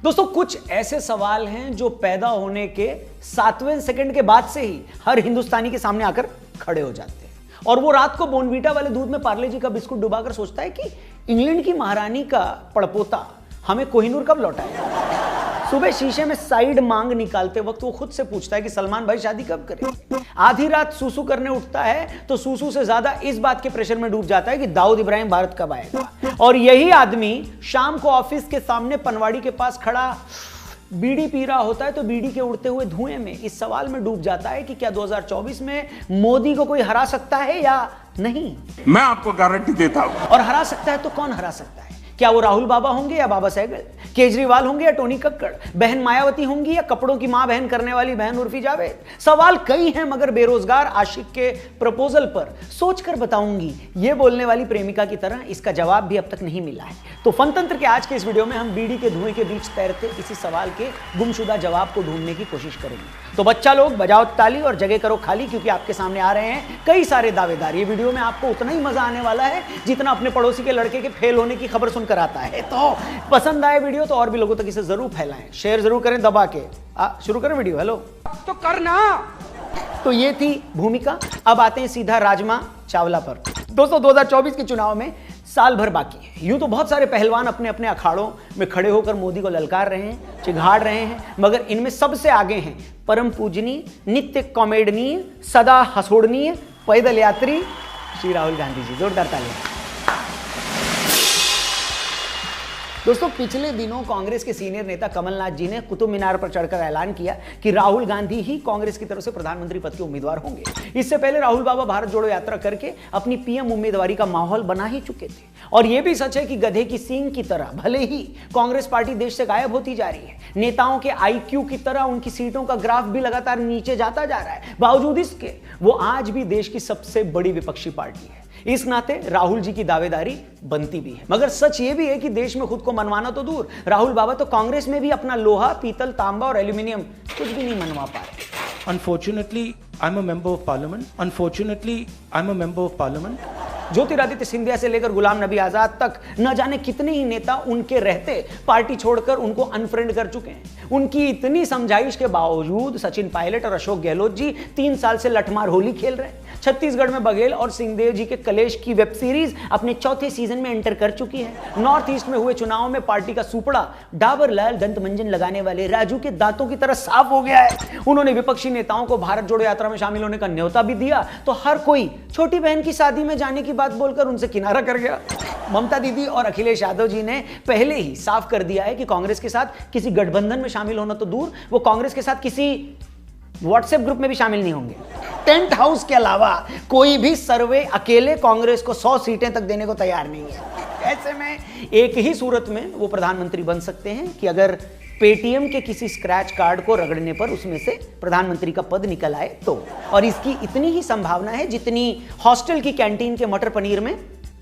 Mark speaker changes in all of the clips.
Speaker 1: दोस्तों कुछ ऐसे सवाल हैं जो पैदा होने के 7वें सेकंड के बाद से ही हर हिंदुस्तानी के सामने आकर खड़े हो जाते हैं और वो रात को बोनवीटा वाले दूध में पार्ले जी का बिस्कुट डुबाकर सोचता है कि इंग्लैंड की महारानी का पड़पोता हमें कोहिनूर कब लौटाएगा। सुबह शीशे में साइड मांग निकालते वक्त वो खुद से पूछता है कि सलमान भाई शादी कब करें। आधी रात सूसू करने उठता है तो सूसू से ज्यादा इस बात के प्रेशर में डूब जाता है कि दाऊद इब्राहिम भारत कब आएगा। और यही आदमी शाम को ऑफिस के सामने पनवाड़ी के पास खड़ा बीड़ी पी रहा होता है तो बीड़ी के उड़ते हुए धुएं में इस सवाल में डूब जाता है कि क्या 2024 में मोदी को कोई हरा सकता है या नहीं।
Speaker 2: मैं आपको गारंटी देता हूं।
Speaker 1: और हरा सकता है तो कौन हरा सकता है? क्या वो राहुल बाबा होंगे या बाबा सहगल, केजरीवाल होंगे या टोनी कक्कड़, बहन मायावती होंगी या कपड़ों की मां बहन करने वाली बहन उर्फी जावेद। सवाल कई हैं मगर बेरोजगार आशिक के प्रपोजल पर सोचकर बताऊंगी ये बोलने वाली प्रेमिका की तरह इसका जवाब भी अब तक नहीं मिला है। तो फनतंत्र के आज के इस वीडियो में हम बीड़ी के धुएं के बीच तैरते इसी सवाल के गुमशुदा जवाब को ढूंढने की कोशिश करेंगे। तो बच्चा लोग बजाओ ताली और जगह करो खाली क्योंकि आपके सामने आ रहे हैं कई सारे दावेदार। ये वीडियो में आपको उतना ही मजा आने वाला है जितना अपने पड़ोसी के लड़के के फेल होने की खबर सुनकर आता है। तो पसंद आए वीडियो तो और भी लोगों तक इसे जरूर फैलाएं, शेयर जरूर करें दबा के। शुरू करें वीडियो। हेलो
Speaker 3: तो करना।
Speaker 1: तो ये थी भूमिका। अब आते हैं सीधा राजमा चावला पर। दोस्तों 2024 के चुनाव में साल भर बाकी है। यूं तो बहुत सारे पहलवान अपने अपने अखाड़ों में खड़े होकर मोदी को ललकार रहे हैं, चिघाड़ रहे हैं, मगर इनमें सबसे आगे हैं परम पूजनीय, नित्य कॉमेडनीय, सदा हंसोड़नीय पैदल यात्री श्री राहुल गांधी जी। जोरदार तालियां। दोस्तों पिछले दिनों कांग्रेस के सीनियर नेता कमलनाथ जी ने कुतुब मीनार पर चढ़कर ऐलान किया कि राहुल गांधी ही कांग्रेस की तरफ से प्रधानमंत्री पद के उम्मीदवार होंगे। इससे पहले राहुल बाबा भारत जोड़ो यात्रा करके अपनी पीएम उम्मीदवारी का माहौल बना ही चुके थे। और यह भी सच है कि गधे की सींग की तरह भले ही कांग्रेस पार्टी देश से गायब होती जा रही है, नेताओं के आईक्यू की तरह उनकी सीटों का ग्राफ भी लगातार नीचे जाता जा रहा है, बावजूद इसके वो आज भी देश की सबसे बड़ी विपक्षी पार्टी है। इस नाते राहुल जी की दावेदारी बनती भी है। मगर सच ये भी है कि देश में खुद को मनवाना तो दूर, राहुल बाबा तो कांग्रेस में भी अपना लोहा, पीतल, तांबा और एल्यूमिनियम कुछ भी नहीं मनवा पा रहे।
Speaker 4: Unfortunately, I'm a member of parliament. Unfortunately, I'm a member of parliament.
Speaker 1: Jyotiraditya Scindia से लेकर गुलाम नबी आजाद तक न जाने कितने ही नेता उनके रहते पार्टी छोड़कर उनको अनफ्रेंड कर चुके हैं। उनकी इतनी समझाइश के बावजूद सचिन पायलट और अशोक गहलोत जी 3 साल से लठमार होली खेल रहे हैं। छत्तीसगढ़ में बघेल और सिंहदेव जी के कलेश की वेब सीरीज अपने चौथे सीजन में एंटर कर चुकी है। नॉर्थ ईस्ट में हुए चुनाव में पार्टी का सुपड़ा डाबर लाल दंत मंजन लगाने वाले राजू के दांतों की तरह साफ हो गया है। उन्होंने विपक्षी नेताओं को भारत जोड़ो यात्रा में शामिल होने का न्योता भी दिया तो हर कोई छोटी बहन की शादी में जाने की बात बोलकर उनसे किनारा कर गया। ममता दीदी और अखिलेश यादव जी ने पहले ही साफ कर दिया है कि कांग्रेस के साथ किसी गठबंधन में शामिल होना तो दूर, वो कांग्रेस के साथ किसी व्हाट्सएप ग्रुप में भी शामिल नहीं होंगे। टेंट हाउस के अलावा कोई भी सर्वे अकेले कांग्रेस को 100 सीटें तक देने को तैयार नहीं है। ऐसे में एक ही सूरत में वो प्रधानमंत्री बन सकते हैं कि अगर पेटीएम के किसी स्क्रैच कार्ड को रगड़ने पर उसमें से प्रधानमंत्री का पद निकल आए तो। और इसकी इतनी ही संभावना है जितनी हॉस्टल की कैंटीन के मटर पनीर में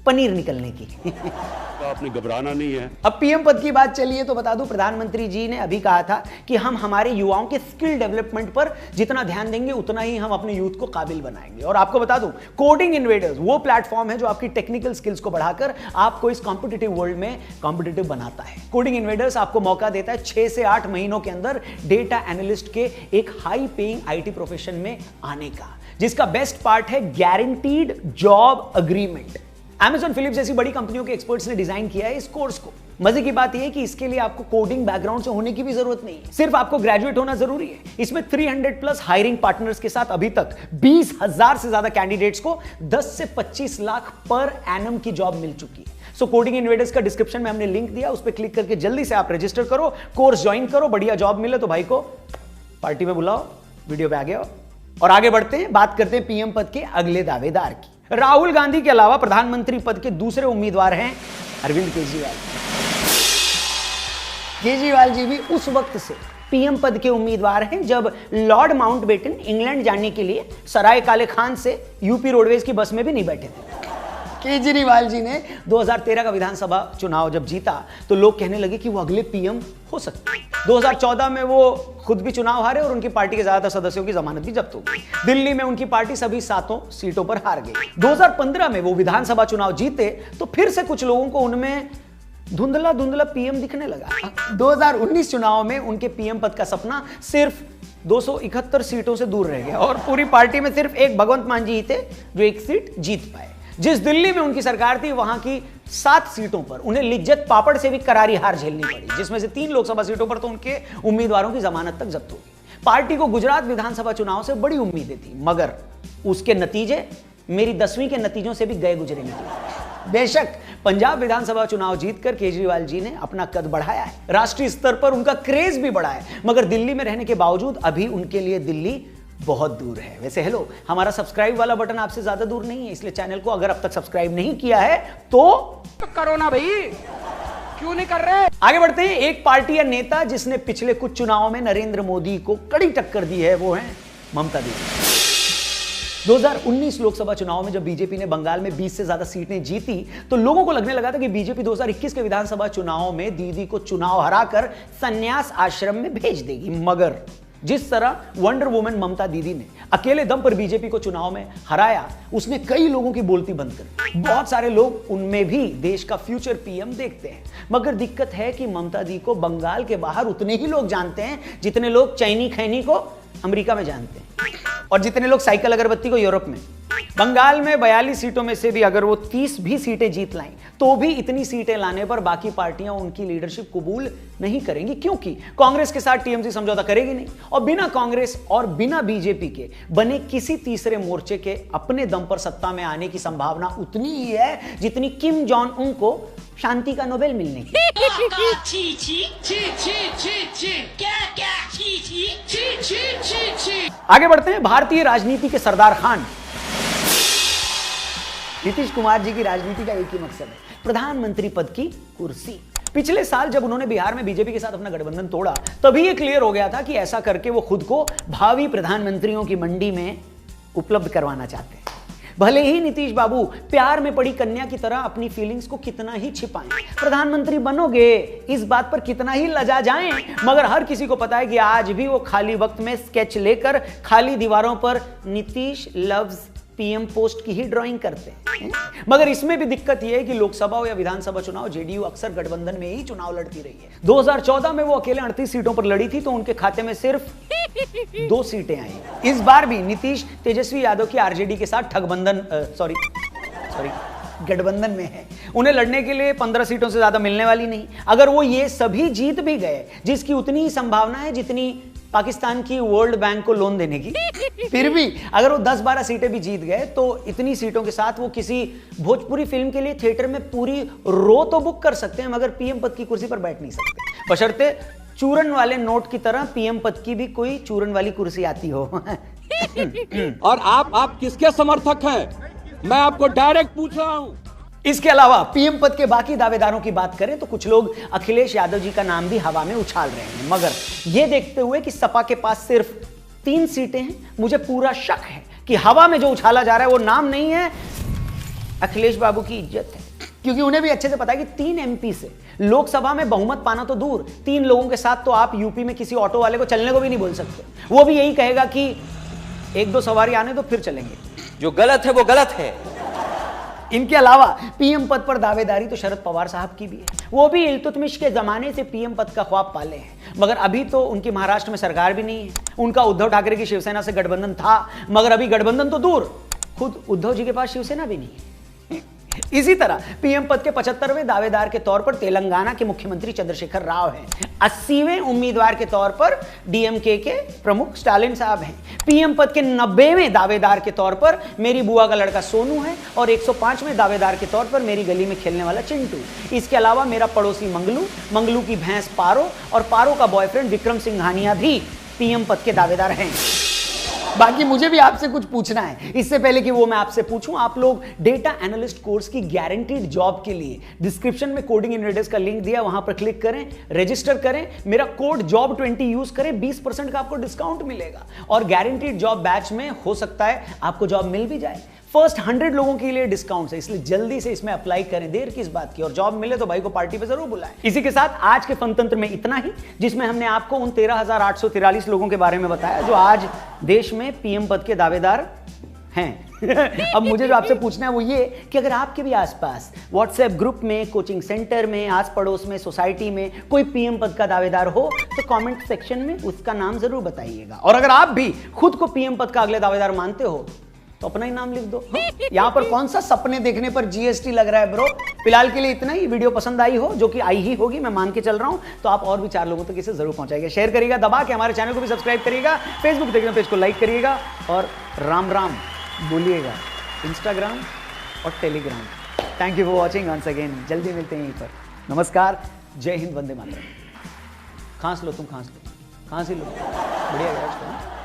Speaker 1: पनीर निकलने की।
Speaker 2: तो आपने घबराना नहीं है।
Speaker 1: अब पीएम पद की बात चलिए तो बता दूं प्रधानमंत्री जी ने अभी कहा था कि हम हमारे युवाओं के स्किल डेवलपमेंट पर जितना ध्यान देंगे उतना ही हम अपने यूथ को काबिल बनाएंगे। और आपको बता दूं कोडिंग इन्वेडर्स वो प्लेटफॉर्म है जो आपकी टेक्निकल स्किल्स को बढ़ाकर आपको इस कॉम्पिटिटिव वर्ल्ड में कॉम्पिटिटिव बनाता है। कोडिंग इन्वेडर्स आपको मौका देता है 6 से 8 महीनों के अंदर डेटा एनालिस्ट के एक हाई पेइंग आईटी प्रोफेशन में आने का, जिसका बेस्ट पार्ट है guaranteed job agreement. Amazon, Philips जैसी बड़ी कंपनियों के एक्सपर्ट्स ने डिजाइन किया है इस कोर्स को। मजे की बात यह है कि इसके लिए आपको कोडिंग बैकग्राउंड से होने की भी जरूरत नहीं है, सिर्फ आपको ग्रेजुएट होना जरूरी है। इसमें 300+ हायरिंग पार्टनर्स के साथ अभी तक 20,000 से ज्यादा कैंडिडेट्स को 10 से 25 लाख पर एनम की जॉब मिल चुकी है। सो कोडिंग इन्वेडर्स का डिस्क्रिप्शन में हमने लिंक दिया, उस पर क्लिक करके जल्दी से आप रजिस्टर करो, कोर्स ज्वाइन करो, बढ़िया जॉब मिले तो भाई को पार्टी में बुलाओ। वीडियो पे आ गया और आगे बढ़ते हैं, बात करते हैं पीएम पद के अगले दावेदार की। राहुल गांधी के अलावा प्रधानमंत्री पद के दूसरे उम्मीदवार हैं अरविंद केजरीवाल। केजरीवाल जी भी उस वक्त से पीएम पद के उम्मीदवार हैं जब लॉर्ड माउंटबेटन इंग्लैंड जाने के लिए सराय काले खान से यूपी रोडवेज की बस में भी नहीं बैठे थे। केजरीवाल जी ने 2013 का विधानसभा चुनाव जब जीता तो लोग कहने लगे कि वो अगले पीएम हो सकते हैं। 2014 में वो खुद भी चुनाव हारे और उनकी पार्टी के ज्यादातर सदस्यों की जमानत भी जब्त हो गई। दिल्ली में उनकी पार्टी सभी 7 सीटों पर हार गई। 2015 में वो विधानसभा चुनाव जीते तो फिर से कुछ लोगों को उनमें धुंधला धुंधला पीएम दिखने लगा। 2019 चुनाव में उनके पीएम पद का सपना सिर्फ 271 सीटों से दूर रह गया और पूरी पार्टी में सिर्फ एक भगवंत मान जी ही थे जो एक सीट जीत पाए। जिस दिल्ली में उनकी सरकार थी वहां की 7 सीटों पर उन्हें लिज्जत पापड़ से भी करारी हार झेलनी पड़ी, जिसमें से 3 लोकसभा सीटों पर तो उनके उम्मीदवारों की जमानत तक जब्त होगी। पार्टी को गुजरात विधानसभा चुनाव से बड़ी उम्मीदें थी, मगर उसके नतीजे मेरी 10वीं के नतीजों से भी गए गुजरे निकले। बेशक पंजाब विधानसभा चुनाव जीतकर केजरीवाल जी ने अपना कद बढ़ाया है, राष्ट्रीय स्तर पर उनका क्रेज भी बढ़ा है, मगर दिल्ली में रहने के बावजूद अभी उनके लिए दिल्ली बहुत दूर है। वैसे हेलो, हमारा सब्सक्राइब वाला बटन आपसे ज्यादा दूर नहीं है, इसलिए चैनल को अगर अब तक सब्सक्राइब नहीं किया है तो
Speaker 3: करो ना भाई, क्यों नहीं कर रहे?
Speaker 1: आगे बढ़ते हैं। एक पार्टी या नेता जिसने पिछले कुछ चुनावों में नरेंद्र मोदी को कड़ी टक्कर दी है, वो है ममता दीदी। 2019 लोकसभा चुनाव में जब बीजेपी ने बंगाल में 20 से ज्यादा सीटें जीती तो लोगों को लगने लगा था कि बीजेपी 2021 के विधानसभा चुनाव में दीदी को चुनाव हराकर संन्यास आश्रम में भेज देगी, मगर जिस तरह वंडर वुमन ममता दीदी ने अकेले दम पर बीजेपी को चुनाव में हराया, उसने कई लोगों की बोलती बंद कर दी। बहुत सारे लोग उनमें भी देश का फ्यूचर पीएम देखते हैं, मगर दिक्कत है कि ममता दी को बंगाल के बाहर उतने ही लोग जानते हैं जितने लोग चैनी खैनी को अमेरिका में जानते हैं और जितने लोग साइकिल अगरबत्ती को यूरोप में। बंगाल में 42 सीटों में से भी अगर वो 30 भी सीटें जीत लाएं तो भी इतनी सीटें लाने पर बाकी पार्टियां उनकी लीडरशिप कबूल नहीं करेंगी, क्योंकि कांग्रेस के साथ टीएमसी समझौता करेगी नहीं और बिना कांग्रेस और बिना बीजेपी के बने किसी तीसरे मोर्चे के अपने दम पर सत्ता में आने की संभावना उतनी ही है जितनी किम जॉन्ग उन को शांति का नोबेल मिलने की। आगे बढ़ते हैं। भारतीय राजनीति के सरदार खान नीतीश कुमार जी की राजनीति का एक ही मकसद है, प्रधानमंत्री पद की कुर्सी। पिछले साल जब उन्होंने बिहार में बीजेपी के साथ अपना गठबंधन तोड़ा तभी ये क्लियर हो गया था कि ऐसा करके वो खुद को भावी प्रधानमंत्रियों की मंडी में उपलब्ध करवाना चाहते हैं। भले ही नीतीश बाबू प्यार में पड़ी कन्या की तरह अपनी फीलिंग्स को कितना ही छिपाएं, प्रधानमंत्री बनोगे इस बात पर कितना ही लजा जाएं, मगर हर किसी को पता है कि आज भी वो खाली वक्त में स्केच लेकर खाली दीवारों पर नीतीश लव्स पीएम पोस्ट की ही ड्राइंग करते हैं। मगर इसमें भी दिक्कत यह है कि लोकसभा या विधानसभा चुनाव जेडीयू अक्सर गठबंधन में ही चुनाव लड़ती रही है। 2014 में वो अकेले 38 सीटों पर लड़ी थी तो उनके खाते में सिर्फ 2 सीटें आई। इस बार भी नीतीश तेजस्वी यादव की आरजेडी के साथ गठबंधन में है, उन्हें लड़ने के लिए 15 सीटों से ज्यादा मिलने वाली नहीं। अगर वो ये सभी जीत भी गए, जिसकी उतनी ही संभावना है जितनी पाकिस्तान की वर्ल्ड बैंक को लोन देने की, फिर भी अगर वो 10-12 सीटें भी जीत गए तो इतनी सीटों के साथ वो किसी भोजपुरी फिल्म के लिए थिएटर में पूरी रो तो बुक कर सकते हैं, मगर पीएम पद की कुर्सी पर बैठ नहीं सकते, बशर्ते चूरन वाले नोट की तरह पीएम पद की भी कोई चूरन वाली कुर्सी आती हो।
Speaker 3: और आप किसके समर्थक हैं? मैं आपको डायरेक्ट पूछ रहा हूं।
Speaker 1: इसके अलावा पीएम पद के बाकी दावेदारों की बात करें तो कुछ लोग अखिलेश यादव जी का नाम भी हवा में उछाल रहे हैं, मगर यह देखते हुए कि सपा के पास सिर्फ 3 सीटें हैं, मुझे पूरा शक है कि हवा में जो उछाला जा रहा है वो नाम नहीं है, अखिलेश बाबू की इज्जत है, क्योंकि उन्हें भी अच्छे से पता है कि 3 एमपी से लोकसभा में बहुमत पाना तो दूर, 3 लोगों के साथ तो आप यूपी में किसी ऑटो वाले को चलने को भी नहीं बोल सकते। वो भी यही कहेगा कि 1-2 सवारी आने तो फिर चलेंगे।
Speaker 3: जो गलत है वो गलत है।
Speaker 1: इनके अलावा पीएम पद पर दावेदारी तो शरद पवार साहब की भी है, वो भी इल्तुतमिश के जमाने से पीएम पद का ख्वाब पाले हैं, मगर अभी तो उनकी महाराष्ट्र में सरकार भी नहीं है। उनका उद्धव ठाकरे की शिवसेना से गठबंधन था, मगर अभी गठबंधन तो दूर, खुद उद्धव जी के पास शिवसेना भी नहीं है। इसी तरह पीएम पद के 75वें दावेदार के तौर पर तेलंगाना के मुख्यमंत्री चंद्रशेखर राव हैं, 80वें उम्मीदवार के तौर पर डीएमके के प्रमुख स्टालिन साहब हैं, पीएम पद के 90वें दावेदार के तौर पर मेरी बुआ का लड़का सोनू है और 105वें दावेदार के तौर पर मेरी गली में खेलने वाला चिंटू। इसके अलावा मेरा पड़ोसी मंगलू की भैंस पारो और पारो का बॉयफ्रेंड विक्रम सिंघानिया भी पीएम पद के दावेदार हैं। बाकी मुझे भी आपसे कुछ पूछना है। इससे पहले कि वो मैं आपसे पूछूं, आप लोग डेटा एनालिस्ट कोर्स की गारंटीड जॉब के लिए डिस्क्रिप्शन में कोडिंग इनवेडर्स का लिंक दिया, वहां पर क्लिक करें, रजिस्टर करें, मेरा कोड JOB20 यूज करें, 20% का आपको डिस्काउंट मिलेगा और गारंटीड जॉब बैच में हो सकता है आपको जॉब मिल भी जाए। फर्स्ट 100 लोगों के लिए डिस्काउंट है, इसलिए जल्दी से इसमें अप्लाई करें, देर किस बात की, और जॉब मिले तो भाई को पार्टी पे जरूर बुलाएं। इसी के साथ आज के फनतंत्र में इतना ही, जिसमें हमने आपको उन 13,843 लोगों के बारे में बताया जो आज देश में पीएम पद के दावेदार हैं। अब मुझे जो आपसे पूछना है वो ये कि अगर आपके भी आसपास व्हाट्सएप ग्रुप में, कोचिंग सेंटर में, आस पड़ोस में, सोसाइटी में कोई पीएम पद का दावेदार हो तो कमेंट सेक्शन में उसका नाम जरूर बताइएगा। और अगर आप भी खुद को पीएम पद का अगले दावेदार मानते हो तो अपना ही नाम लिख दो। यहां पर कौन सा सपने देखने पर जीएसटी लग रहा है ब्रो। फिलहाल के लिए इतना ही। वीडियो पसंद आई हो, जो कि आई ही होगी, मैं मान के चल रहा हूं, तो आप और भी 4 लोगों तक इसे जरूर पहुंचाइएगा, शेयर करिएगा, दबा के हमारे चैनल को भी सब्सक्राइब करिएगा, फेसबुक देखने पेज को लाइक करिएगा और राम राम बोलिएगा इंस्टाग्राम और Telegram. Thank you for watching once again. जल्दी मिलते हैं यहीं पर। नमस्कार, जय हिंद, वंदे मातरम। खांस लो तुम, खांस लो, खांसी लो, बढ़िया।